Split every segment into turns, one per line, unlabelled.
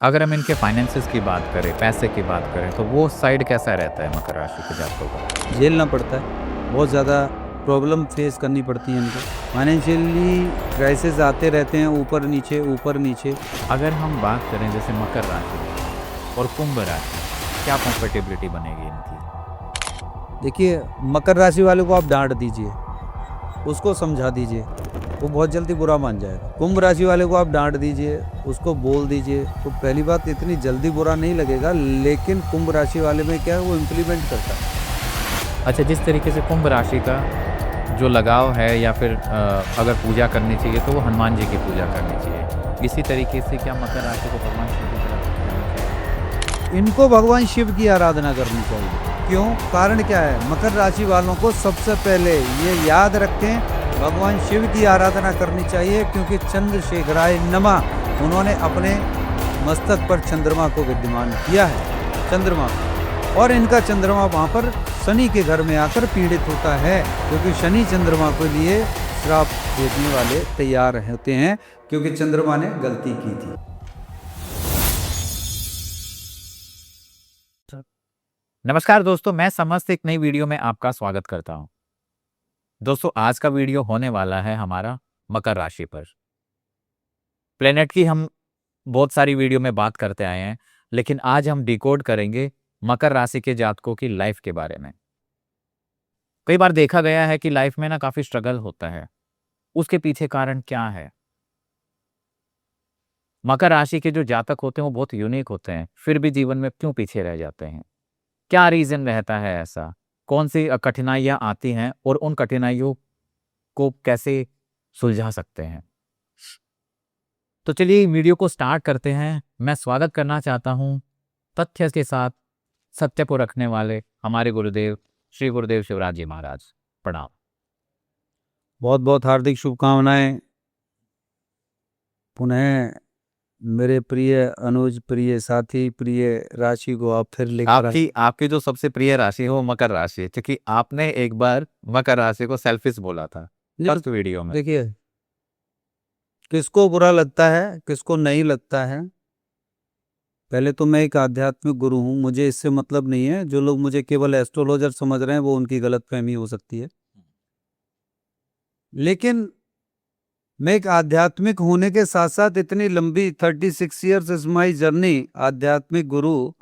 अगर हम इनके फाइनेंसेस की बात करें, पैसे की बात करें, तो वो साइड कैसा रहता है मकर राशि के जातकों का?
झेलना पड़ता है, बहुत ज़्यादा प्रॉब्लम फेस करनी पड़ती है इनको। फाइनेंशियली क्राइसिस आते रहते हैं, ऊपर नीचे ऊपर नीचे।
अगर हम बात करें जैसे मकर राशि और कुंभ राशि, क्या कंफर्टेबिलिटी बनेगी इनकी?
देखिए, मकर राशि वाले को आप डांट दीजिए, उसको समझा दीजिए, वो बहुत जल्दी बुरा मान जाएगा। कुंभ राशि वाले को आप डांट दीजिए, उसको बोल दीजिए, तो पहली बात इतनी जल्दी बुरा नहीं लगेगा, लेकिन कुंभ राशि वाले में क्या है, वो इम्प्लीमेंट करता है।
अच्छा, जिस तरीके से कुंभ राशि का जो लगाव है या फिर अगर पूजा करनी चाहिए तो वो हनुमान जी की पूजा करनी चाहिए, इसी तरीके से क्या मकर राशि को भगवान शिव की तरफ जाना चाहिए?
इनको भगवान शिव की आराधना करनी चाहिए। क्यों? कारण क्या है? मकर राशि वालों को सबसे पहले ये याद रखें, भगवान शिव की आराधना करनी चाहिए, क्योंकि चंद्रशेखराय नमः उन्होंने अपने मस्तक पर चंद्रमा को विद्यमान किया है, चंद्रमा को। और इनका चंद्रमा वहाँ पर शनि के घर में आकर पीड़ित होता है, क्योंकि शनि चंद्रमा के लिए श्राप देने वाले तैयार होते हैं, क्योंकि चंद्रमा ने गलती की थी।
नमस्कार दोस्तों, मैं समस्त एक नई वीडियो में आपका स्वागत करता हूं। दोस्तों, आज का वीडियो होने वाला है हमारा मकर राशि पर। प्लेनेट की हम बहुत सारी वीडियो में बात करते आए हैं, लेकिन आज हम डिकोड करेंगे मकर राशि के जातकों की लाइफ के बारे में। कई बार देखा गया है कि लाइफ में ना काफी स्ट्रगल होता है, उसके पीछे कारण क्या है? मकर राशि के जो जातक होते हैं वो बहुत यूनिक होते हैं, फिर भी जीवन में क्यों पीछे रह जाते हैं? क्या रीजन रहता है ऐसा? कौन सी कठिनाइयां आती हैं और उन कठिनाइयों को कैसे सुलझा सकते हैं? तो चलिए वीडियो को स्टार्ट करते हैं। मैं स्वागत करना चाहता हूं तथ्य के साथ सत्य को रखने वाले हमारे गुरुदेव श्री गुरुदेव शिवराज जी महाराज। प्रणाम।
बहुत बहुत हार्दिक शुभकामनाएं। पुनः मेरे प्रिय अनुज, प्रिय साथी, प्रिय राशि को आप फिर लेकर
आपकी आपकी जो सबसे प्रिय राशि है वो मकर राशि है, क्योंकि आपने एक बार मकर राशि को सेल्फिश बोला था फर्स्ट वीडियो में।
देखिए, किसको बुरा लगता है, किसको नहीं लगता है। पहले तो मैं एक आध्यात्मिक गुरु हूं, मुझे इससे मतलब नहीं है। जो लोग मुझे केवल एस्ट्रोलॉजर समझ रहे हैं, वो उनकी गलतफहमी हो सकती है। लेकिन मैं एक आध्यात्मिक होने के साथ साथ इतनी लंबी 36 ईयर्स इज माई जर्नी आध्यात्मिक गुरु,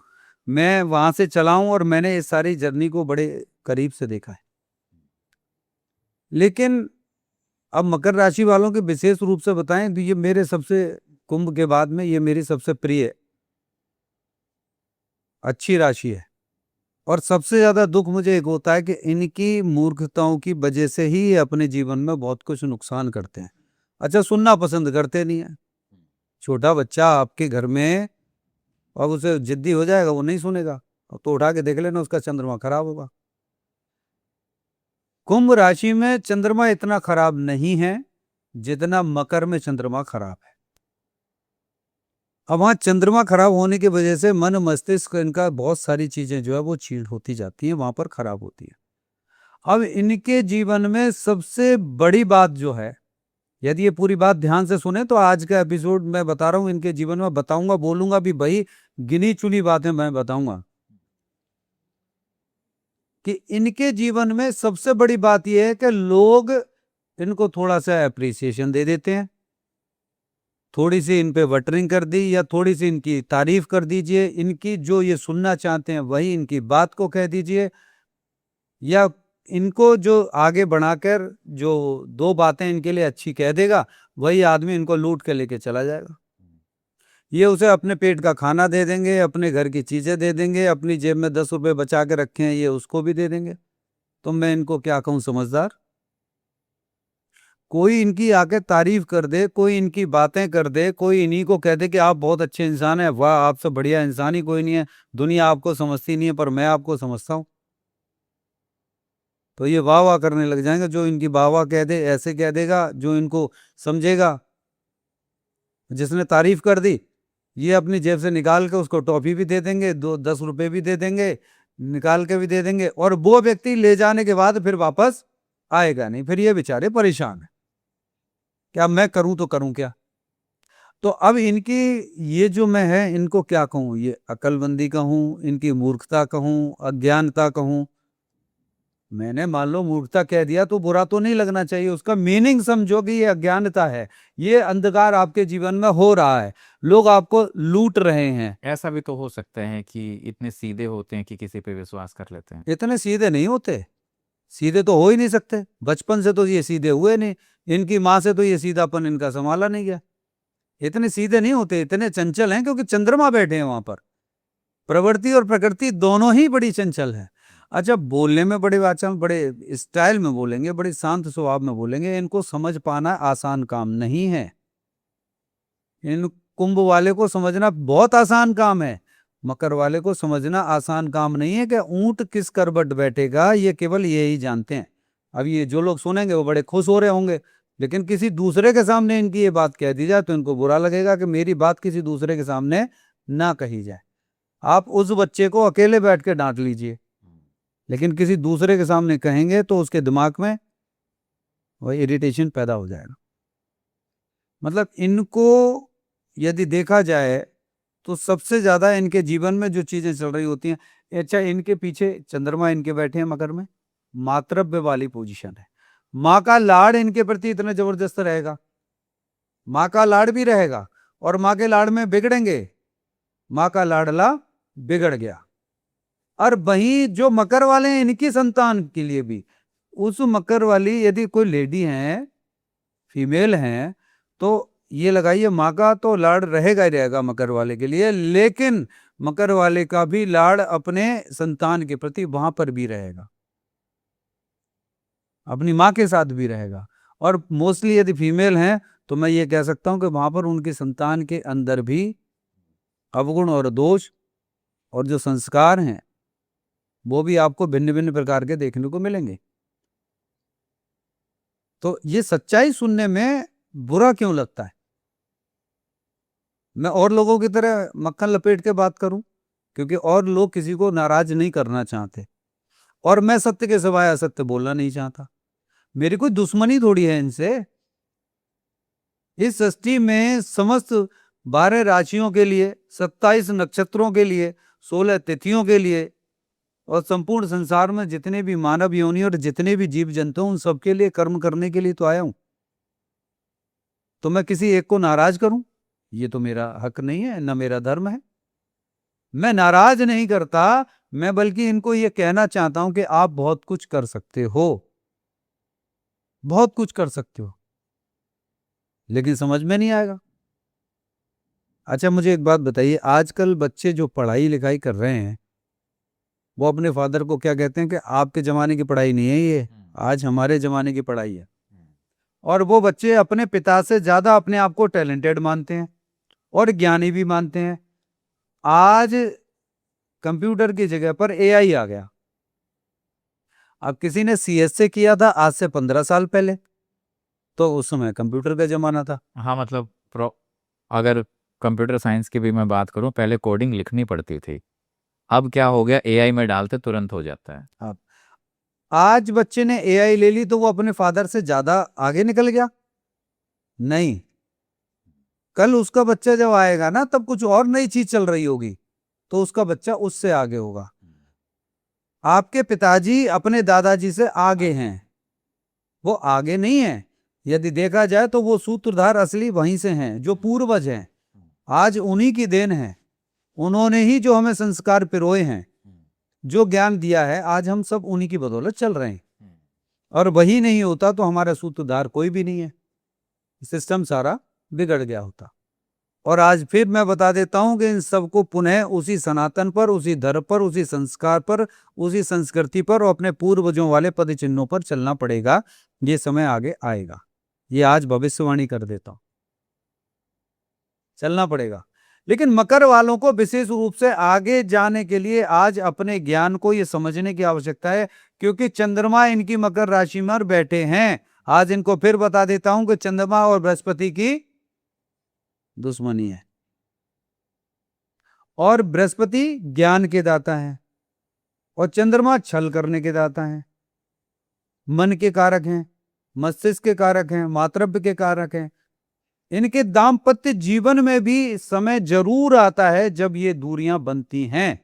मैं वहां से चला हूं और मैंने इस सारी जर्नी को बड़े करीब से देखा है। लेकिन अब मकर राशि वालों के विशेष रूप से बताएं तो ये मेरे सबसे, कुंभ के बाद में ये मेरी सबसे प्रिय अच्छी राशि है। और सबसे ज्यादा दुख मुझे एक होता है कि इनकी मूर्खताओं की वजह से ही ये अपने जीवन में बहुत कुछ नुकसान करते हैं। अच्छा, सुनना पसंद करते नहीं है। छोटा बच्चा आपके घर में, अब उसे जिद्दी हो जाएगा, वो नहीं सुनेगा, तो उठा के देख लेना, उसका चंद्रमा खराब होगा। कुंभ राशि में चंद्रमा इतना खराब नहीं है जितना मकर में चंद्रमा खराब है। अब वहां चंद्रमा खराब होने की वजह से मन मस्तिष्क इनका बहुत सारी चीजें जो है वो छीड़ होती जाती हैं, वहां पर खराब होती है। अब इनके जीवन में सबसे बड़ी बात जो है, यदि ये पूरी बात ध्यान से सुने तो आज का एपिसोड मैं बता रहा हूं, इनके जीवन में बताऊंगा, बोलूंगा भी भाई, गिनी चुनी बातें मैं बताऊंगा कि इनके जीवन में सबसे बड़ी बात यह है कि लोग इनको थोड़ा सा अप्रिसिएशन दे देते हैं, थोड़ी सी इन पे वटरिंग कर दी या थोड़ी सी इनकी तारीफ कर दीजिए, इनकी जो ये सुनना चाहते हैं वही इनकी बात को कह दीजिए, या इनको जो आगे बढ़ाकर जो दो बातें इनके लिए अच्छी कह देगा वही आदमी इनको लूट के लेके चला जाएगा। ये उसे अपने पेट का खाना दे देंगे, अपने घर की चीजें दे देंगे, अपनी जेब में 10 रुपए बचा के रखे हैं ये उसको भी दे देंगे। तो मैं इनको क्या कहूं, समझदार। कोई इनकी आके तारीफ कर दे, कोई इनकी बातें कर दे, कोई इन्हीं को कह दे कि आप बहुत अच्छे इंसान हैं, वाह आपसे बढ़िया इंसान ही कोई नहीं है, दुनिया आपको समझती नहीं है पर मैं आपको समझता हूं, तो ये वाह वाह करने लग जाएंगे। जो इनकी वाह वाह कह दे ऐसे कह देगा, जो इनको समझेगा, जिसने तारीफ कर दी ये अपनी जेब से निकाल के उसको टॉफी भी दे देंगे, 10 रुपए भी दे देंगे, निकाल के भी दे देंगे, और वो व्यक्ति ले जाने के बाद फिर वापस आएगा नहीं, फिर ये बेचारे परेशान है। क्या मैं करूं तो करूं क्या। तो अब इनकी ये जो मैं है, इनको क्या कहूँ, ये अकलमंदी कहूँ, इनकी मूर्खता कहूँ, अज्ञानता कहूँ। मैंने मान लो मूर्खता कह दिया तो बुरा तो नहीं लगना चाहिए, उसका मीनिंग समझो कि ये अज्ञानता है, ये अंधकार आपके जीवन में हो रहा है, लोग आपको लूट रहे हैं।
ऐसा भी तो हो सकता है कि इतने सीधे होते हैं कि किसी पे विश्वास कर लेते हैं।
इतने सीधे नहीं होते, सीधे तो हो ही नहीं सकते, बचपन से तो ये सीधे हुए नहीं, इनकी माँ से तो ये सीधापन इनका संभाला नहीं गया। इतने सीधे नहीं होते, इतने चंचल हैं क्योंकि चंद्रमा बैठे हैं वहां पर। प्रवृत्ति और प्रकृति दोनों ही बड़ी चंचल है। अच्छा, बोलने में बड़े वाचा, बड़े स्टाइल में बोलेंगे, बड़े शांत स्वभाव में बोलेंगे, इनको समझ पाना आसान काम नहीं है। इन कुंभ वाले को समझना बहुत आसान काम है, मकर वाले को समझना आसान काम नहीं है कि ऊंट किस करवट बैठेगा, ये केवल ये ही जानते हैं। अब ये जो लोग सुनेंगे वो बड़े खुश हो रहे होंगे, लेकिन किसी दूसरे के सामने इनकी ये बात कह दी जाए तो इनको बुरा लगेगा कि मेरी बात किसी दूसरे के सामने ना कही जाए। आप उस बच्चे को अकेले बैठ के डांट लीजिए, लेकिन किसी दूसरे के सामने कहेंगे तो उसके दिमाग में वही इरिटेशन पैदा हो जाएगा। मतलब इनको यदि देखा जाए तो सबसे ज्यादा इनके जीवन में जो चीजें चल रही होती हैं, अच्छा इनके पीछे चंद्रमा इनके बैठे हैं मकर में, मातृव्य वाली पोजीशन है। माँ का लाड़ इनके प्रति इतना जबरदस्त रहेगा, माँ का लाड़ भी रहेगा और माँ के लाड़ में बिगड़ेंगे, माँ का लाडला बिगड़ गया। और वहीं जो मकर वाले हैं इनकी संतान के लिए भी, उस मकर वाली यदि कोई लेडी है, फीमेल है, तो ये लगाइए माँ का तो लाड़ रहेगा ही रहेगा मकर वाले के लिए, लेकिन मकर वाले का भी लाड़ अपने संतान के प्रति वहां पर भी रहेगा, अपनी माँ के साथ भी रहेगा। और मोस्टली यदि फीमेल हैं तो मैं ये कह सकता हूं कि वहां पर उनकी संतान के अंदर भी अवगुण और दोष और जो संस्कार हैं वो भी आपको भिन्न भिन्न प्रकार के देखने को मिलेंगे। तो ये सच्चाई सुनने में बुरा क्यों लगता है? मैं और लोगों की तरह मक्खन लपेट के बात करूं, क्योंकि और लोग किसी को नाराज नहीं करना चाहते, और मैं सत्य के सिवाय असत्य बोलना नहीं चाहता। मेरी कोई दुश्मनी थोड़ी है इनसे। इस सृष्टि में समस्त 12 राशियों के लिए, 27 नक्षत्रों के लिए, 16 तिथियों के लिए और संपूर्ण संसार में जितने भी मानव योनि और जितने भी जीव जंतु उन सबके लिए कर्म करने के लिए तो आया हूं। तो मैं किसी एक को नाराज करूं, ये तो मेरा हक नहीं है, न मेरा धर्म है। मैं नाराज नहीं करता, मैं बल्कि इनको ये कहना चाहता हूं कि आप बहुत कुछ कर सकते हो, बहुत कुछ कर सकते हो, लेकिन समझ में नहीं आएगा। अच्छा, मुझे एक बात बताइए, आजकल बच्चे जो पढ़ाई लिखाई कर रहे हैं वो अपने फादर को क्या कहते हैं कि आपके जमाने की पढ़ाई नहीं है ये, आज हमारे जमाने की पढ़ाई है। और वो बच्चे अपने पिता से ज्यादा अपने आप को टैलेंटेड मानते हैं और ज्ञानी भी मानते हैं। आज कंप्यूटर की जगह पर एआई आ गया। अब किसी ने सीएसए किया था आज से 15 साल पहले, तो उस समय कंप्यूटर का जमाना था।
हाँ, मतलब अगर कंप्यूटर साइंस की भी मैं बात करूं, पहले कोडिंग लिखनी पड़ती थी, अब क्या हो गया, एआई में डालते तुरंत हो जाता है।
अब आज बच्चे ने एआई ले ली तो वो अपने फादर से ज्यादा आगे निकल गया? नहीं, कल उसका बच्चा जब आएगा ना, तब कुछ और नई चीज चल रही होगी तो उसका बच्चा उससे आगे होगा। आपके पिताजी अपने दादाजी से आगे हैं, वो आगे नहीं है। यदि देखा जाए तो वो सूत्रधार असली वहीं से हैं, जो पूर्वज हैं। आज उन्हीं की देन है, उन्होंने ही जो हमें संस्कार पिरोए हैं, जो ज्ञान दिया है, आज हम सब उन्हीं की बदौलत चल रहे हैं। और वही नहीं होता तो हमारा सूत्रधार कोई भी नहीं है, सिस्टम सारा बिगड़ गया होता। और आज फिर मैं बता देता हूं कि इन सबको पुनः उसी सनातन पर, उसी धर्म पर, उसी संस्कार पर, उसी संस्कृति पर और अपने पूर्वजों वाले पद चिन्हों पर चलना पड़ेगा। ये समय आगे आएगा, ये आज भविष्यवाणी कर देता हूं, चलना पड़ेगा। लेकिन मकर वालों को विशेष रूप से आगे जाने के लिए आज अपने ज्ञान को ये समझने की आवश्यकता है, क्योंकि चंद्रमा इनकी मकर राशि में बैठे हैं। आज इनको फिर बता देता हूं कि चंद्रमा और बृहस्पति की दुश्मनी है, और बृहस्पति ज्ञान के दाता है और चंद्रमा छल करने के दाता है, मन के कारक हैं, मस्तिष्क के कारक हैं, मातृत्व के कारक हैं। इनके दाम्पत्य जीवन में भी समय जरूर आता है जब ये दूरियां बनती हैं।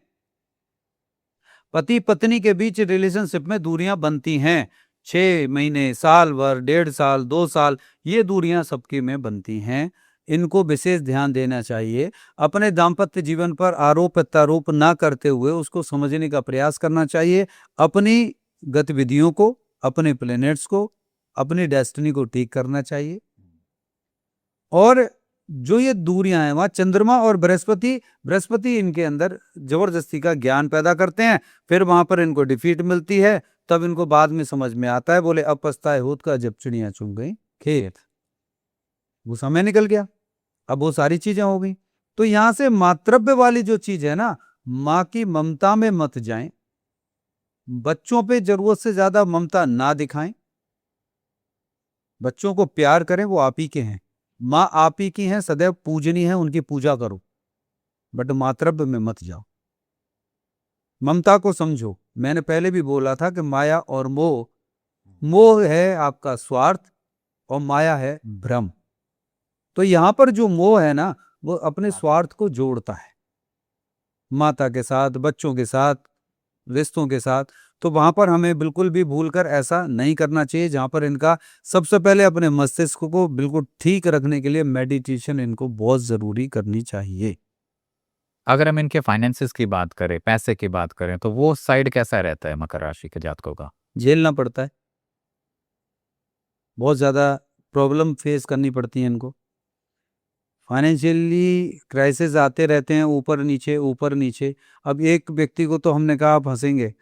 पति पत्नी के बीच रिलेशनशिप में दूरियां बनती हैं, 6 महीने, साल भर, 1.5 साल, 2 साल, ये दूरियां सबकी में बनती हैं। इनको विशेष ध्यान देना चाहिए। अपने दाम्पत्य जीवन पर आरोप प्रत्यारोप ना करते हुए उसको समझने का प्रयास करना चाहिए। अपनी गतिविधियों को, अपने प्लैनेट्स को, अपनी डेस्टिनी को ठीक करना चाहिए। और जो ये दूरियां हैं, वहां चंद्रमा और बृहस्पति इनके अंदर जबरदस्ती का ज्ञान पैदा करते हैं। फिर वहां पर इनको डिफीट मिलती है, तब इनको बाद में समझ में आता है, बोले अब पछताए होत का जब चिड़ियां चुग गई खेत। वो समय निकल गया, अब वो सारी चीजें हो गई। तो यहां से मातृत्व वाली जो चीज है ना, माँ की ममता में मत जाएं। बच्चों पे जरूरत से ज्यादा ममता ना दिखाएं। बच्चों को प्यार करें, वो आप ही के हैं। माँ आप ही की हैं, सदैव पूजनी है, उनकी पूजा करो, बट मातृत्व में मत जाओ। ममता को समझो। मैंने पहले भी बोला था कि माया और मोह, मोह है आपका स्वार्थ और माया है भ्रम। तो यहां पर जो मोह है ना, वो अपने स्वार्थ को जोड़ता है, माता के साथ, बच्चों के साथ, रिश्तों के साथ। तो वहां पर हमें बिल्कुल भी भूलकर ऐसा नहीं करना चाहिए। जहां पर इनका सबसे पहले अपने मस्तिष्क को बिल्कुल ठीक रखने के लिए मेडिटेशन इनको बहुत जरूरी करनी चाहिए।
अगर हम इनके फाइनेंसेस की बात करें, पैसे की बात करें, तो वो साइड कैसा रहता है मकर राशि के जातकों का?
झेलना पड़ता है, बहुत ज्यादा प्रॉब्लम फेस करनी पड़ती है इनको। फाइनेंशियली क्राइसिस आते रहते हैं, ऊपर नीचे ऊपर नीचे। अब एक व्यक्ति को तो हमने कहा आप हंसेंगे,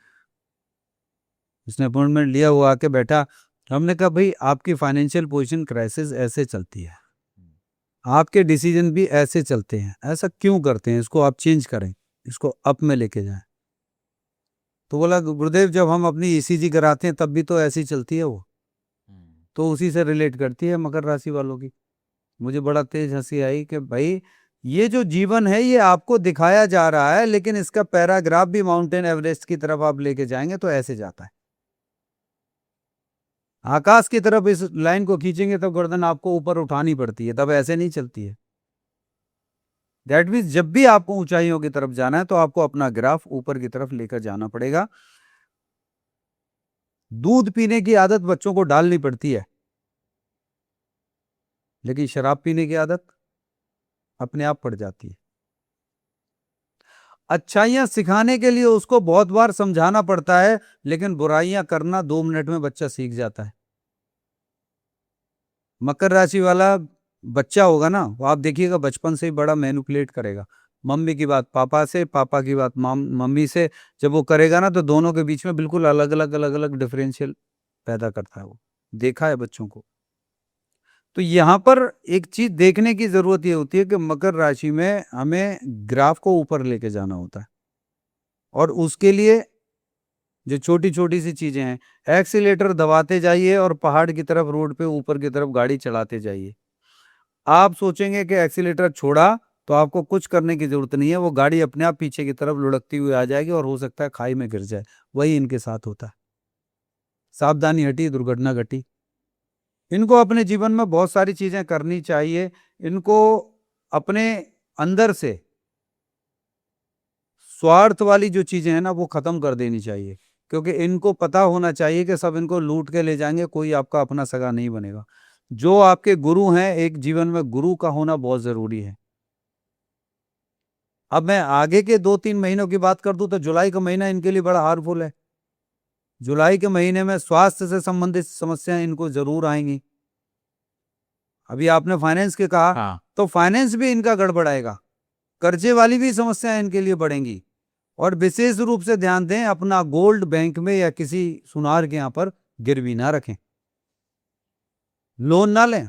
उसने अपॉइंटमेंट लिया, हुआ आके बैठा। हमने कहा भाई आपकी फाइनेंशियल पोजीशन क्राइसिस ऐसे चलती है, आपके डिसीजन भी ऐसे चलते हैं, ऐसा क्यों करते हैं, इसको आप चेंज करें, इसको अप में लेके जाएं। तो बोला गुरुदेव जब हम अपनी ईसीजी कराते हैं तब भी तो ऐसी चलती है वो। तो उसी से रिलेट करती है मकर राशि वालों की। मुझे बड़ा तेज हंसी आई कि भाई ये जो जीवन है ये आपको दिखाया जा रहा है, लेकिन इसका पैराग्राफ भी माउंटेन एवरेस्ट की तरफ आप लेके जाएंगे तो ऐसे जाता है। आकाश की तरफ इस लाइन को खींचेंगे तब गर्दन आपको ऊपर उठानी पड़ती है, तब ऐसे नहीं चलती है। दैट मीन्स जब भी आपको ऊंचाइयों की तरफ जाना है तो आपको अपना ग्राफ ऊपर की तरफ लेकर जाना पड़ेगा। दूध पीने की आदत बच्चों को डालनी पड़ती है, लेकिन शराब पीने की आदत अपने आप पड़ जाती है। अच्छाइयां सिखाने के लिए उसको बहुत बार समझाना पड़ता है, लेकिन बुराइयां करना 2 मिनट में बच्चा सीख जाता है। मकर राशि वाला बच्चा होगा ना, वो आप देखिएगा बचपन से ही बड़ा मैनिपुलेट करेगा। मम्मी की बात पापा से, पापा की बात मम्मी से जब वो करेगा ना, तो दोनों के बीच में बिल्कुल अलग अलग डिफरेंशियल पैदा करता है। वो देखा है बच्चों को। तो यहां पर एक चीज देखने की जरूरत ये होती है कि मकर राशि में हमें ग्राफ को ऊपर लेके जाना होता है, और उसके लिए जो छोटी छोटी सी चीजें हैं, एक्सीलेटर दबाते जाइए और पहाड़ की तरफ, रोड पे ऊपर की तरफ गाड़ी चलाते जाइए। आप सोचेंगे कि एक्सीलेटर छोड़ा तो आपको कुछ करने की जरूरत नहीं है, वो गाड़ी अपने आप पीछे की तरफ लुढ़कती हुई आ जाएगी और हो सकता है खाई में गिर जाए। वही इनके साथ होता है। सावधानी हटी, दुर्घटना घटी। इनको अपने जीवन में बहुत सारी चीजें करनी चाहिए। इनको अपने अंदर से स्वार्थ वाली जो चीजें हैं ना, वो खत्म कर देनी चाहिए, क्योंकि इनको पता होना चाहिए कि सब इनको लूट के ले जाएंगे, कोई आपका अपना सगा नहीं बनेगा। जो आपके गुरु हैं, एक जीवन में गुरु का होना बहुत जरूरी है। अब मैं आगे के 2-3 महीनों की बात कर दूं तो जुलाई का महीना इनके लिए बड़ा हार्मफुल है। जुलाई के महीने में स्वास्थ्य से संबंधित समस्याएं इनको जरूर आएंगी। अभी आपने फाइनेंस के कहा,
हाँ।
तो फाइनेंस भी इनका गड़बड़ाएगा, कर्जे वाली भी समस्याएं इनके लिए बढ़ेंगी। और विशेष रूप से ध्यान दें, अपना गोल्ड बैंक में या किसी सुनार के यहां पर गिरवी ना रखें, लोन ना लें,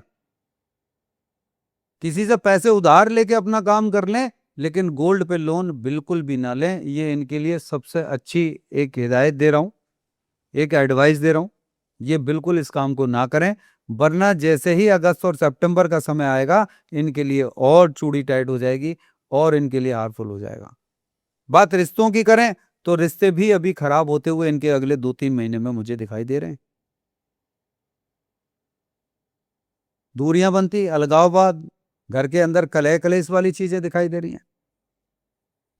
किसी से पैसे उधार लेके अपना काम कर लें, लेकिन गोल्ड पे लोन बिल्कुल भी ना लें। ये इनके लिए सबसे अच्छी एक हिदायत दे रहा हूं, एक एडवाइस दे रहा हूं। ये बिल्कुल इस काम को ना करें, वरना जैसे ही अगस्त और सितंबर का समय आएगा, इनके लिए और चूड़ी टाइट हो जाएगी और इनके लिए हार्मफुल हो जाएगा। बात रिश्तों की करें तो रिश्ते भी अभी खराब होते हुए इनके अगले 2-3 महीने में मुझे दिखाई दे रहे हैं। दूरियां बनती, अलगाववाद, घर के अंदर कलह कलेश वाली चीजें दिखाई दे रही हैं।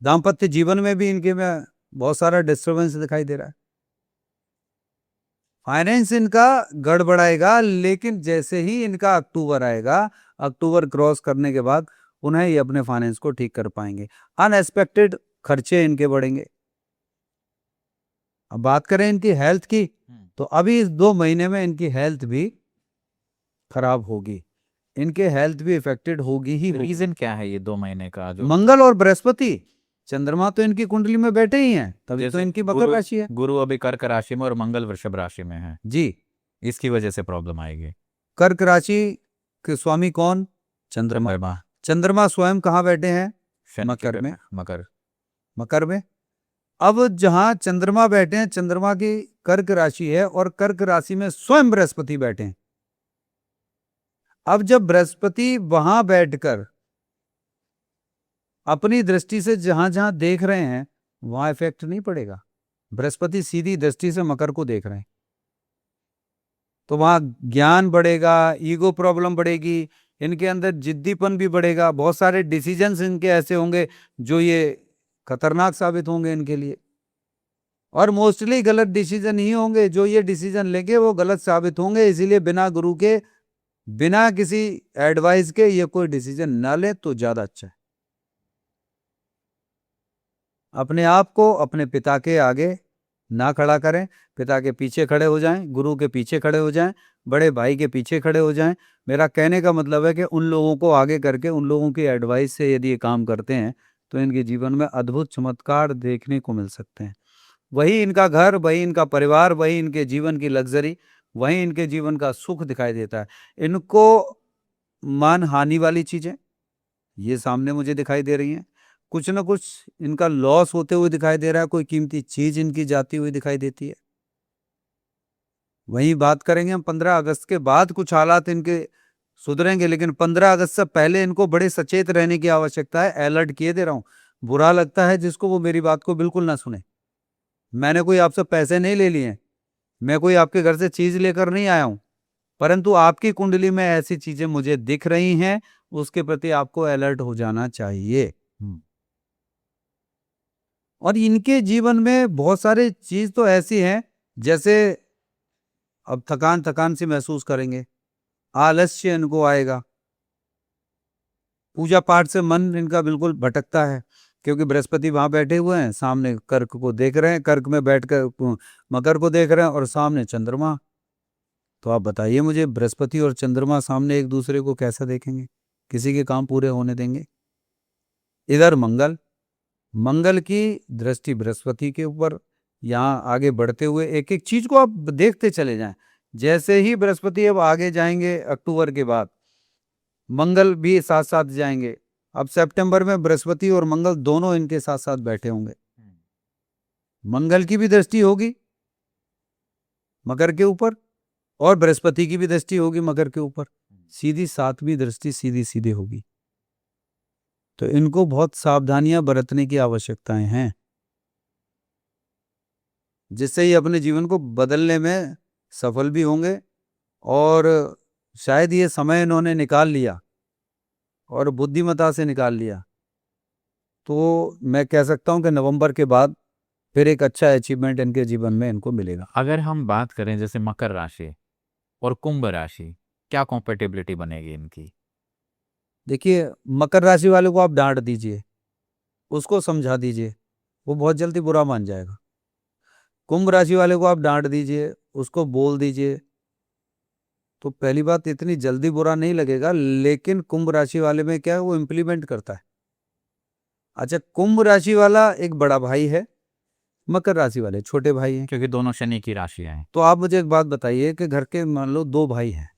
दाम्पत्य जीवन में भी इनके में बहुत सारा डिस्टर्बेंस दिखाई दे रहा है। फाइनेंस इनका गड़बड़ाएगा, लेकिन जैसे ही इनका अक्टूबर आएगा, अक्टूबर क्रॉस करने के बाद उन्हें ये अपने फाइनेंस को ठीक कर पाएंगे। अनएक्सपेक्टेड खर्चे इनके बढ़ेंगे। अब बात करें इनकी हेल्थ की, तो अभी इस 2 महीने में इनकी हेल्थ भी खराब होगी, इनके हेल्थ भी इफेक्टेड होगी ही होगी।
रीजन क्या है ये 2 महीने का? जो
मंगल और बृहस्पति, चंद्रमा तो इनकी कुंडली में बैठे ही हैं, तभी तो
जैसे
इनकी मकर राशि है।
गुरु अभी कर्क राशि में और मंगल वृषभ राशि में है
जी,
इसकी वजह से प्रॉब्लम आएगी।
कर्क राशि के स्वामी कौन? चंद्रमा। चंद्रमा स्वयं कहाँ बैठे हैं?
शनि
मकर में।
मकर
में। अब जहां चंद्रमा बैठे हैं, चंद्रमा की कर्क राशि है और कर्क राशि में स्वयं बृहस्पति बैठे हैं। अब जब बृहस्पति वहां बैठकर अपनी दृष्टि से जहां जहां देख रहे हैं, वहां इफेक्ट नहीं पड़ेगा। बृहस्पति सीधी दृष्टि से मकर को देख रहे हैं, तो वहां ज्ञान बढ़ेगा, ईगो प्रॉब्लम बढ़ेगी, इनके अंदर जिद्दीपन भी बढ़ेगा। बहुत सारे डिसीजंस इनके ऐसे होंगे जो ये खतरनाक साबित होंगे इनके लिए, और मोस्टली गलत डिसीजन ही होंगे। जो ये डिसीजन लेंगे वो गलत साबित होंगे। इसीलिए बिना गुरु के, बिना किसी एडवाइस के ये कोई डिसीजन ना ले तो ज्यादा अच्छा है। अपने आप को अपने पिता के आगे ना खड़ा करें, पिता के पीछे खड़े हो जाएं, गुरु के पीछे खड़े हो जाएं, बड़े भाई के पीछे खड़े हो जाएं। मेरा कहने का मतलब है कि उन लोगों को आगे करके, उन लोगों की एडवाइस से यदि ये काम करते हैं तो इनके जीवन में अद्भुत चमत्कार देखने को मिल सकते हैं। वही इनका घर, वही इनका परिवार, वही इनके जीवन की लग्जरी, वही इनके जीवन का सुख दिखाई देता है। इनको मान हानि वाली चीजें ये सामने मुझे दिखाई दे रही हैं। कुछ ना कुछ इनका लॉस होते हुए दिखाई दे रहा है, कोई कीमती चीज इनकी जाती हुई दिखाई देती है। वही बात करेंगे हम 15 अगस्त के बाद कुछ हालात इनके सुधरेंगे, लेकिन 15 अगस्त से पहले इनको बड़े सचेत रहने की आवश्यकता है। अलर्ट किए दे रहा हूं। बुरा लगता है जिसको, वो मेरी बात को बिल्कुल ना सुने। मैंने कोई आपसे पैसे नहीं ले लिए, मैं कोई आपके घर से चीज लेकर नहीं आया हूं, परंतु आपकी कुंडली में ऐसी चीजें मुझे दिख रही हैं, उसके प्रति आपको अलर्ट हो जाना चाहिए। और इनके जीवन में बहुत सारे चीज तो ऐसी हैं, जैसे अब थकान थकान सी महसूस करेंगे, आलस्य इनको आएगा, पूजा पाठ से मन इनका बिल्कुल भटकता है, क्योंकि बृहस्पति वहां बैठे हुए हैं, सामने कर्क को देख रहे हैं, कर्क में बैठकर मकर को देख रहे हैं, और सामने चंद्रमा। तो आप बताइए मुझे, बृहस्पति और चंद्रमा सामने एक दूसरे को कैसा देखेंगे? किसी के काम पूरे होने देंगे? इधर मंगल, मंगल की दृष्टि बृहस्पति के ऊपर, यहाँ आगे बढ़ते हुए एक एक चीज को आप देखते चले जाएं। जैसे ही बृहस्पति अब आगे जाएंगे अक्टूबर के बाद, मंगल भी साथ साथ जाएंगे। अब सितंबर में बृहस्पति और मंगल दोनों इनके साथ साथ बैठे होंगे। मंगल की भी दृष्टि होगी मकर के ऊपर, और बृहस्पति की भी दृष्टि होगी मकर के ऊपर। सीधी 7वीं दृष्टि सीधी सीधे होगी। तो इनको बहुत सावधानियां बरतने की आवश्यकताएं हैं, जिससे ये अपने जीवन को बदलने में सफल भी होंगे। और शायद ये समय इन्होंने निकाल लिया और बुद्धिमता से निकाल लिया, तो मैं कह सकता हूं कि नवंबर के बाद फिर एक अच्छा अचीवमेंट इनके जीवन में इनको मिलेगा।
अगर हम बात करें जैसे मकर राशि और कुंभ राशि, क्या कॉम्पेटिबिलिटी बनेगी इनकी?
देखिए, मकर राशि वाले को आप डांट दीजिए, उसको समझा दीजिए, वो बहुत जल्दी बुरा मान जाएगा। कुंभ राशि वाले को आप डांट दीजिए, उसको बोल दीजिए, तो पहली बात इतनी जल्दी बुरा नहीं लगेगा। लेकिन कुंभ राशि वाले में क्या है, वो इम्प्लीमेंट करता है। अच्छा, कुंभ राशि वाला एक बड़ा भाई है, मकर राशि वाले छोटे भाई हैं,
क्योंकि दोनों शनि की राशियां हैं।
तो आप मुझे एक बात बताइए कि घर के मान लो 2 भाई हैं,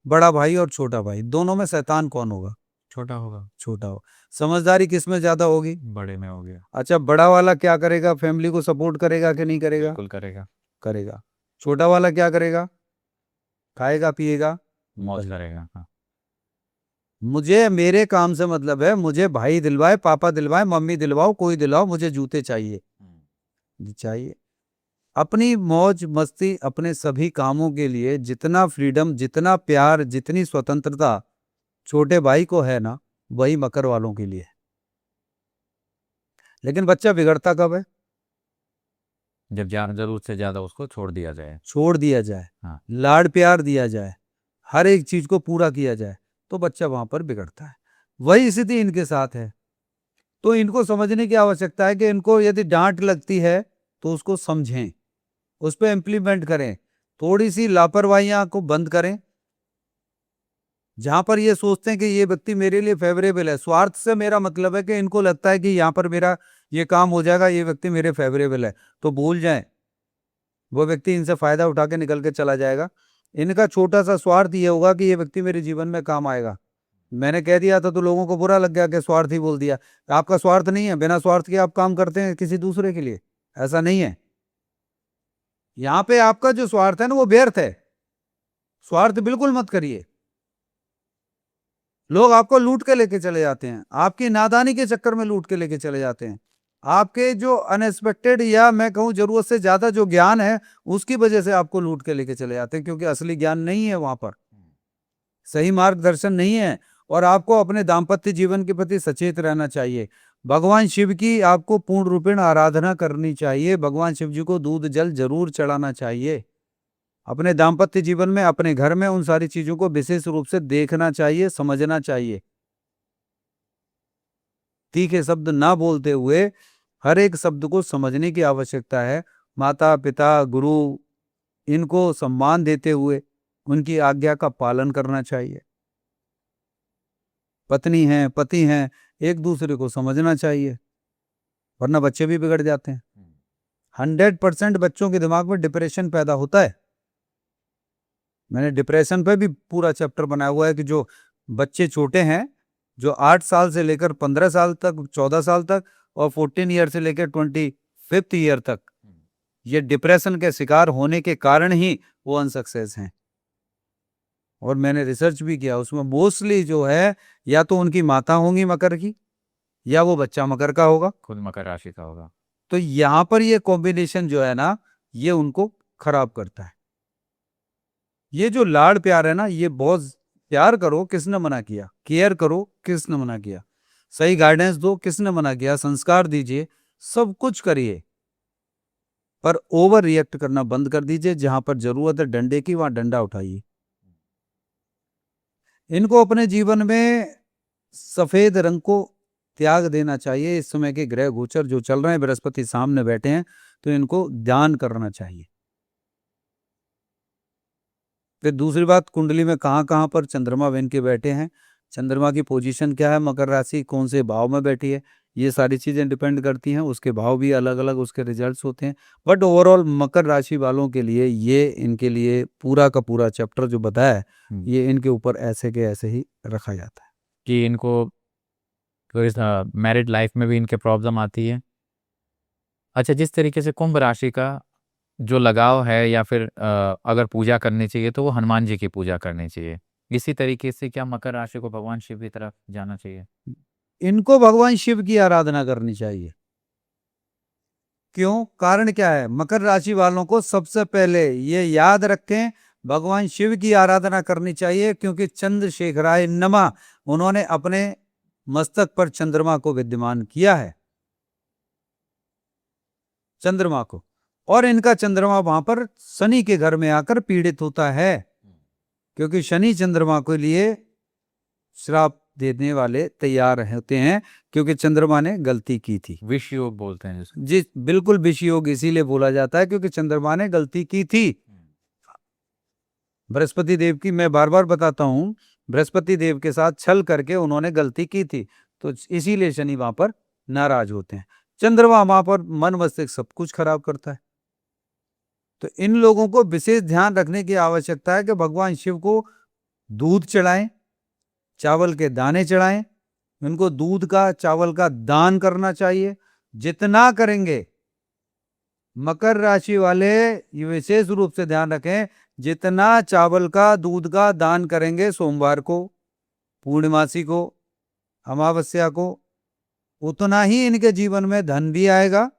बड़ा भाई और छोटा भाई, दोनों में शैतान कौन होगा?
छोटा होगा।
छोटा हो। समझदारी किस में ज्यादा होगी?
बड़े में हो गया।
अच्छा, बड़ा वाला क्या करेगा? फैमिली को सपोर्ट करेगा कि नहीं करेगा?
बिल्कुल करेगा।
करेगा। छोटा वाला क्या करेगा? खाएगा पिएगा,
मौज करेगा। हाँ।
मुझे मेरे काम से मतलब है, मुझे भाई दिलवाए, पापा दिलवाए, मम्मी दिलवाओ, कोई दिलवाओ, मुझे जूते चाहिए चाहिए। अपनी मौज मस्ती, अपने सभी कामों के लिए जितना फ्रीडम, जितना प्यार, जितनी स्वतंत्रता छोटे भाई को है ना, वही मकर वालों के लिए है। लेकिन बच्चा बिगड़ता कब है?
जब जरूरत से ज्यादा उसको छोड़ दिया जाए।
छोड़ दिया जाए,
हाँ।
लाड़ प्यार दिया जाए, हर एक चीज को पूरा किया जाए, तो बच्चा वहां पर बिगड़ता है। वही स्थिति इनके साथ है। तो इनको समझने की आवश्यकता है कि इनको यदि डांट लगती है तो उसको समझें, उस पर इम्प्लीमेंट करें, थोड़ी सी लापरवाहियां को बंद करें। जहां पर ये सोचते हैं कि ये व्यक्ति मेरे लिए फेवरेबल है, स्वार्थ से मेरा मतलब है कि इनको लगता है कि यहाँ पर मेरा ये काम हो जाएगा, ये व्यक्ति मेरे फेवरेबल है, तो भूल जाएं, वो व्यक्ति इनसे फायदा उठा के निकल के चला जाएगा। इनका छोटा सा स्वार्थ ये होगा कि ये व्यक्ति मेरे जीवन में काम आएगा। मैंने कह दिया था तो लोगों को बुरा लग गया कि स्वार्थ ही बोल दिया। आपका स्वार्थ नहीं है, बिना स्वार्थ के आप काम करते हैं किसी दूसरे के लिए, ऐसा नहीं है। यहां पे आपका जो स्वार्थ है ना, वो व्यर्थ है। स्वार्थ बिल्कुल मत करिए। लोग आपको लूट के लेके चले जाते हैं, आपकी नादानी के चक्कर में लूट के लेके चले जाते हैं। आपके जो अनएक्सपेक्टेड या मैं कहूं जरूरत से ज्यादा जो ज्ञान है, उसकी वजह से आपको लूट के लेके चले जाते हैं, क्योंकि असली ज्ञान नहीं है वहां पर, सही मार्गदर्शन नहीं है। और आपको अपने दाम्पत्य जीवन के प्रति सचेत रहना चाहिए। भगवान शिव की आपको पूर्ण रूपेण आराधना करनी चाहिए। भगवान शिव जी को दूध जल जरूर चढ़ाना चाहिए। अपने दाम्पत्य जीवन में, अपने घर में उन सारी चीजों को विशेष रूप से देखना चाहिए, समझना चाहिए। तीखे शब्द ना बोलते हुए हर एक शब्द को समझने की आवश्यकता है। माता पिता गुरु, इनको सम्मान देते हुए उनकी आज्ञा का पालन करना चाहिए। पत्नी है, पति हैं, एक दूसरे को समझना चाहिए, वरना बच्चे भी बिगड़ जाते हैं। 100% बच्चों के दिमाग में डिप्रेशन पैदा होता है। मैंने डिप्रेशन पे भी पूरा चैप्टर बनाया हुआ है कि जो बच्चे छोटे हैं, जो 8 साल से लेकर 15 साल तक, 14 साल तक, और 14 ईयर से लेकर 25th ईयर तक, ये डिप्रेशन के शिकार होने के कारण ही वो अनसक्सेस हैं। और मैंने रिसर्च भी किया, उसमें मोस्टली जो है या तो उनकी माता होंगी मकर की, या वो बच्चा मकर का होगा,
खुद मकर राशि का होगा।
तो यहां पर ये कॉम्बिनेशन जो है ना, ये उनको खराब करता है। ये जो लाड़ प्यार है ना, ये बहुत, प्यार करो किसने मना किया, केयर करो किसने मना किया, सही गाइडेंस दो किसने मना किया, संस्कार दीजिए, सब कुछ करिए, पर ओवर रिएक्ट करना बंद कर दीजिए। जहां पर जरूरत है डंडे की, वहां डंडा उठाइए। इनको अपने जीवन में सफेद रंग को त्याग देना चाहिए। इस समय के ग्रह गोचर जो चल रहे हैं, बृहस्पति सामने बैठे हैं, तो इनको ध्यान करना चाहिए। फिर दूसरी बात, कुंडली में कहाँ कहाँ पर चंद्रमा बन के बैठे हैं, चंद्रमा की पोजीशन क्या है, मकर राशि कौन से भाव में बैठी है, ये सारी चीजें डिपेंड करती हैं। उसके भाव भी अलग अलग उसके रिजल्ट्स होते हैं। बट ओवरऑल मकर राशि वालों के लिए ये, इनके लिए पूरा का पूरा चैप्टर जो बताया है, ये इनके ऊपर ऐसे के ऐसे ही रखा जाता है
कि इनको मैरिड लाइफ में भी इनके प्रॉब्लम आती है। अच्छा, जिस तरीके से कुंभ राशि का जो लगाव है, या फिर अगर पूजा करनी चाहिए तो वो हनुमान जी की पूजा करनी चाहिए, इसी तरीके से क्या मकर राशि को भगवान शिव की तरफ जाना चाहिए?
इनको भगवान शिव की आराधना करनी चाहिए। क्यों? कारण क्या है? मकर राशि वालों को सबसे पहले ये याद रखें, भगवान शिव की आराधना करनी चाहिए, क्योंकि चंद्रशेखराय नमः, उन्होंने अपने मस्तक पर चंद्रमा को विद्यमान किया है, चंद्रमा को, और इनका चंद्रमा वहां पर शनि के घर में आकर पीड़ित होता है, क्योंकि शनि चंद्रमा के लिए श्राप देने वाले तैयार होते हैं, क्योंकि चंद्रमा ने गलती की थी।
विष योग बोलते हैं जिसको।
जी बिल्कुल, विष योग इसीलिए बोला जाता है क्योंकि चंद्रमा ने गलती की थी। बृहस्पति देव की, मैं बार बार बताता हूं, बृहस्पति देव के साथ छल करके उन्होंने गलती की थी, तो इसीलिए शनि वहां पर नाराज होते हैं। चंद्रमा वहां पर मन मस्तिष्क सब कुछ खराब करता है। तो इन लोगों को विशेष ध्यान रखने की आवश्यकता है कि भगवान शिव को दूध चढ़ाएं, चावल के दाने चढ़ाएं, इनको दूध का, चावल का दान करना चाहिए। जितना करेंगे, मकर राशि वाले ये विशेष रूप से ध्यान रखें, जितना चावल का, दूध का दान करेंगे सोमवार को, पूर्णिमासी को, अमावस्या को, उतना ही इनके जीवन में धन भी आएगा,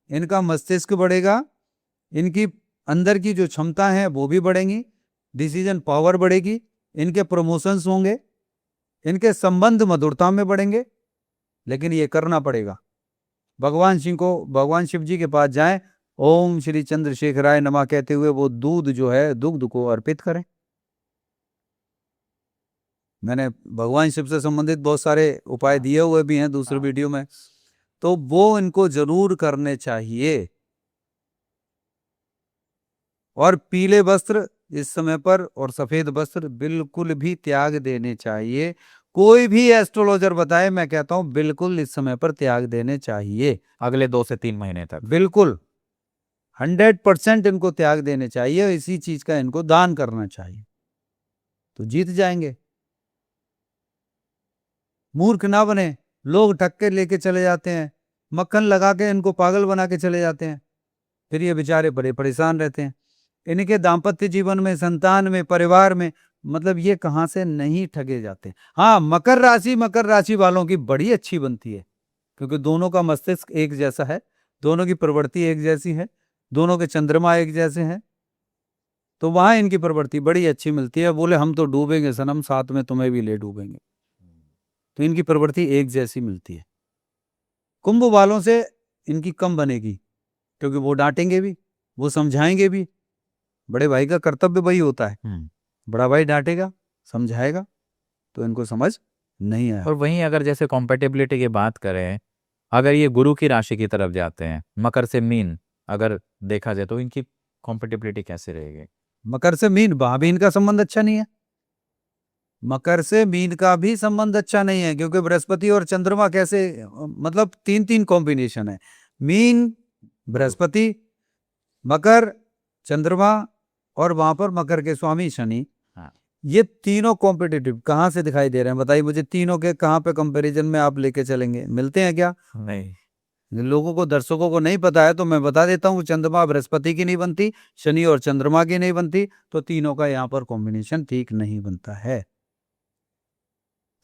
इनका मस्तिष्क बढ़ेगा, इनकी अंदर की जो क्षमता है वो भी बढ़ेंगी, डिसीजन पावर बढ़ेगी, इनके प्रमोशंस होंगे, इनके संबंध मधुरता में बढ़ेंगे। लेकिन ये करना पड़ेगा। भगवान शिव जी के पास जाएं, ओम श्री चंद्रशेखराय नमः कहते हुए वो दूध जो है दुग्ध को अर्पित करें। मैंने भगवान शिव से संबंधित बहुत सारे उपाय दिए हुए भी हैं दूसरे वीडियो में, तो वो इनको जरूर करने चाहिए। और पीले वस्त्र इस समय पर और सफेद वस्त्र बिल्कुल भी त्याग देने चाहिए। कोई भी एस्ट्रोलॉजर बताए, मैं कहता हूं बिल्कुल इस समय पर त्याग देने चाहिए।
अगले 2 से 3 महीने तक
बिल्कुल 100% इनको त्याग देने चाहिए। इसी चीज का इनको दान करना चाहिए, तो जीत जाएंगे। मूर्ख ना बने। लोग ठक्के लेके चले जाते हैं, मक्खन लगा के इनको पागल बना के चले जाते हैं, फिर ये बेचारे बड़े परेशान रहते हैं। इनके दाम्पत्य जीवन में, संतान में, परिवार में, मतलब ये कहां से नहीं ठगे जाते। हाँ, मकर राशि वालों की बड़ी अच्छी बनती है, क्योंकि दोनों का मस्तिष्क एक जैसा है, दोनों की प्रवृत्ति एक जैसी है, दोनों के चंद्रमा एक जैसे हैं, तो वहां इनकी प्रवृत्ति बड़ी अच्छी मिलती है। बोले हम तो डूबेंगे सनम, साथ में तुम्हें भी ले डूबेंगे, तो इनकी प्रवृत्ति एक जैसी मिलती है। कुंभ वालों से इनकी कम बनेगी, क्योंकि वो डांटेंगे भी, वो समझाएंगे भी। बड़े भाई का कर्तव्य वही होता है, बड़ा भाई डांटेगा, समझाएगा, तो इनको समझ नहीं आया।
और वहीं अगर जैसे कॉम्पेटिबिलिटी की बात करें, अगर ये गुरु की राशि की तरफ जाते हैं, मकर से मीन अगर देखा जाए, तो इनकी कॉम्पेटिबिलिटी कैसे रहेगी?
मकर से मीन, वहां भी इनका संबंध अच्छा नहीं है। मकर से मीन का भी संबंध अच्छा नहीं है, क्योंकि बृहस्पति और चंद्रमा कैसे, मतलब 3-3 कॉम्बिनेशन है। मीन, बृहस्पति, मकर, चंद्रमा, और वहां पर मकर के स्वामी शनि।
हाँ।
ये तीनों कॉम्पिटिटिव कहां से दिखाई दे रहे हैं बताइए मुझे? तीनों के कहां पे कंपैरिजन में आप लेके चलेंगे? मिलते हैं क्या?
नहीं।
लोगों को, दर्शकों को नहीं पता है तो मैं बता देता हूँ। चंद्रमा बृहस्पति की नहीं बनती, शनि और चंद्रमा की नहीं बनती, तो तीनों का यहाँ पर कॉम्बिनेशन ठीक नहीं बनता है।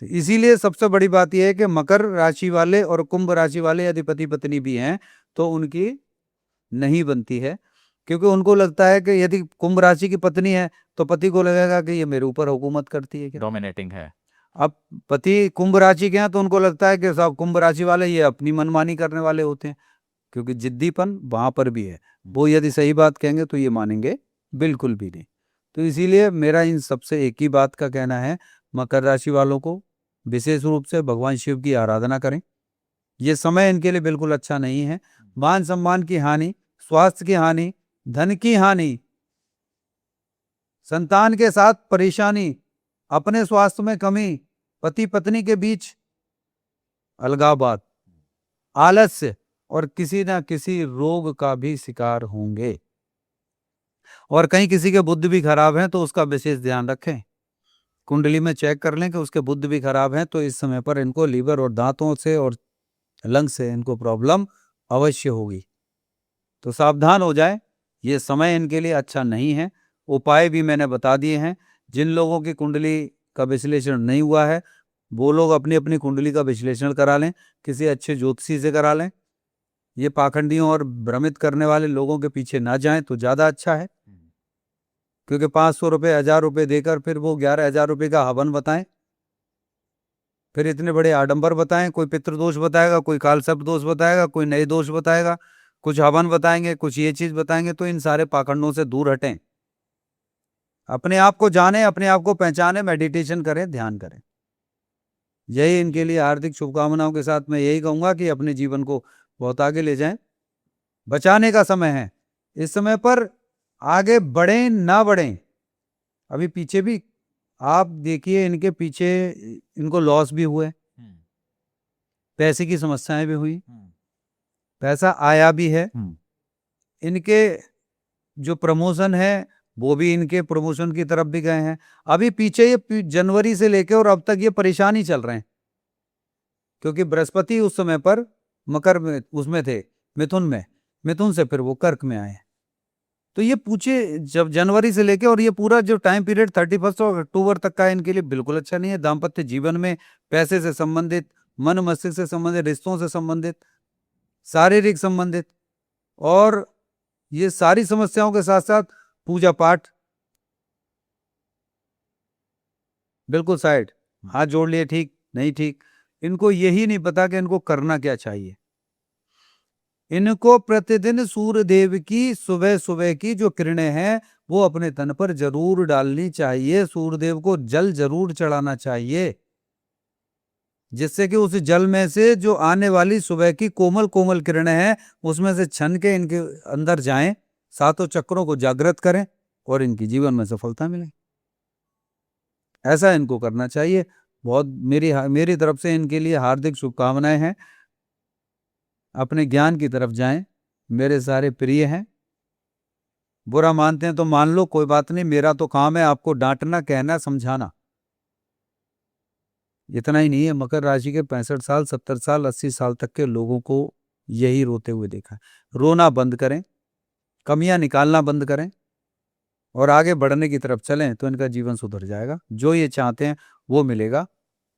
तो इसीलिए सबसे बड़ी बात यह है कि मकर राशि वाले और कुंभ राशि वाले यदि पति पत्नी भी हैं तो उनकी नहीं बनती है, क्योंकि उनको लगता है कि यदि कुंभ राशि की पत्नी है तो पति को लगेगा कि ये मेरे ऊपर हुकूमत करती है क्या,
डोमिनेटिंग है।
अब पति कुंभ राशि के हैं तो उनको लगता है कि साहब कुंभ राशि वाले ये अपनी मनमानी करने वाले होते हैं, क्योंकि जिद्दीपन वहां पर भी है। वो यदि सही बात कहेंगे तो ये मानेंगे बिल्कुल भी नहीं। तो इसीलिए मेरा इन सबसे एक ही बात का कहना है, मकर राशि वालों को विशेष रूप से भगवान शिव की आराधना करें। ये समय इनके लिए बिल्कुल अच्छा नहीं है। मान सम्मान की हानि, स्वास्थ्य की हानि, धन की हानि, संतान के साथ परेशानी, अपने स्वास्थ्य में कमी, पति पत्नी के बीच अलगाववाद, आलस्य और किसी ना किसी रोग का भी शिकार होंगे। और कहीं किसी के बुद्धि भी खराब है तो उसका विशेष ध्यान रखें। कुंडली में चेक कर लें कि उसके बुद्धि भी खराब है तो इस समय पर इनको लीवर और दांतों से और लंग से इनको प्रॉब्लम अवश्य होगी। तो सावधान हो जाए, ये समय इनके लिए अच्छा नहीं है। उपाय भी मैंने बता दिए हैं। जिन लोगों की कुंडली का विश्लेषण नहीं हुआ है वो लोग अपनी अपनी कुंडली का विश्लेषण करा लें, किसी अच्छे ज्योतिषी से करा लें। ये पाखंडियों और भ्रमित करने वाले लोगों के पीछे ना जाएं तो ज्यादा अच्छा है, क्योंकि 500 रुपये, 1000 रुपये देकर फिर वो 11,000 रुपये का हवन बताएं, फिर इतने बड़े आडंबर बताएं। कोई पितृदोष बताएगा, कोई काल सर्प दोष बताएगा, कोई नए दोष बताएगा, कुछ हवन बताएंगे, कुछ ये चीज बताएंगे। तो इन सारे पाखंडों से दूर हटें, अपने आप को जाने, अपने आप को पहचाने, मेडिटेशन करें, ध्यान करें। यही इनके लिए हार्दिक शुभकामनाओं के साथ मैं यही कहूंगा कि अपने जीवन को बहुत आगे ले जाएं। बचाने का समय है, इस समय पर आगे बढ़ें ना बढ़ें। अभी पीछे भी आप देखिए, इनके पीछे इनको लॉस भी हुए, पैसे की समस्याएं भी हुई, पैसा आया भी है। इनके जो प्रमोशन है वो भी इनके प्रमोशन की तरफ भी गए हैं। अभी पीछे ये जनवरी से लेकर और अब तक ये परेशान ही चल रहे हैं, क्योंकि बृहस्पति उस समय पर मकर में उसमें थे, मिथुन में, मिथुन से फिर वो कर्क में आए। तो ये पूछे जब जनवरी से लेके और ये पूरा जो टाइम पीरियड 31 अक्टूबर तक का इनके लिए बिल्कुल अच्छा नहीं है। दाम्पत्य जीवन में, पैसे से संबंधित, मन मस्तिष्क से संबंधित, रिश्तों से संबंधित, शारीरिक संबंधित और ये सारी समस्याओं के साथ साथ पूजा पाठ बिल्कुल साइड, हाथ जोड़ लिए, ठीक नहीं ठीक, इनको यही नहीं पता कि इनको करना क्या चाहिए। इनको प्रतिदिन सूर्य देव की सुबह सुबह की जो किरणें हैं वो अपने तन पर जरूर डालनी चाहिए, सूर्य देव को जल जरूर चढ़ाना चाहिए, जिससे कि उस जल में से जो आने वाली सुबह की कोमल कोमल किरणें हैं उसमें से छन के इनके अंदर जाएं, सातों चक्रों को जागृत करें और इनकी जीवन में सफलता मिले। ऐसा इनको करना चाहिए। बहुत मेरी तरफ से इनके लिए हार्दिक शुभकामनाएं हैं। अपने ज्ञान की तरफ जाएं, मेरे सारे प्रिय हैं। बुरा मानते हैं तो मान लो, कोई बात नहीं, मेरा तो काम है आपको डांटना, कहना, समझाना। इतना ही नहीं है, मकर राशि के 65 साल, 70 साल, 80 साल तक के लोगों को यही रोते हुए देखा है। रोना बंद करें, कमियां निकालना बंद करें और आगे बढ़ने की तरफ चलें तो इनका जीवन सुधर जाएगा। जो ये चाहते हैं वो मिलेगा,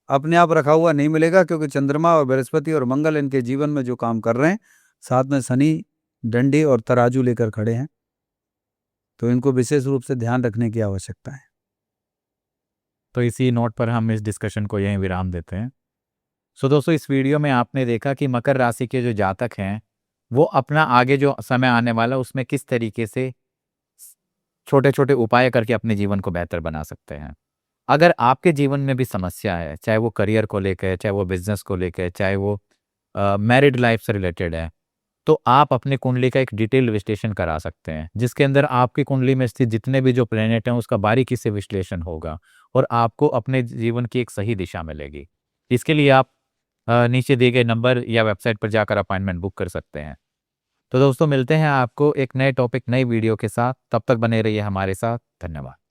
अपने आप रखा हुआ नहीं मिलेगा, क्योंकि चंद्रमा और बृहस्पति और मंगल इनके जीवन में जो काम कर रहे हैं, साथ में शनि डंडे और तराजू लेकर खड़े हैं, तो इनको विशेष रूप से ध्यान रखने की आवश्यकता है।
तो इसी नोट पर हम इस डिस्कशन को यहीं विराम देते हैं। सो दोस्तों, इस वीडियो में आपने देखा कि मकर राशि के जो जातक हैं वो अपना आगे जो समय आने वाला उसमें किस तरीके से छोटे छोटे उपाय करके अपने जीवन को बेहतर बना सकते हैं। अगर आपके जीवन में भी समस्या है, चाहे वो करियर को लेकर, चाहे वो बिजनेस को लेकर, चाहे वो मैरिड लाइफ से रिलेटेड है, तो आप अपनी कुंडली का एक डिटेल विश्लेषण करा सकते हैं, जिसके अंदर आपकी कुंडली में स्थित जितने भी जो प्लेनेट हैं उसका बारीकी से विश्लेषण होगा और आपको अपने जीवन की एक सही दिशा मिलेगी। इसके लिए आप नीचे दिए गए नंबर या वेबसाइट पर जाकर अपॉइंटमेंट बुक कर सकते हैं। तो दोस्तों, मिलते हैं आपको एक नए टॉपिक, नई वीडियो के साथ। तब तक बने रहिए हमारे साथ। धन्यवाद।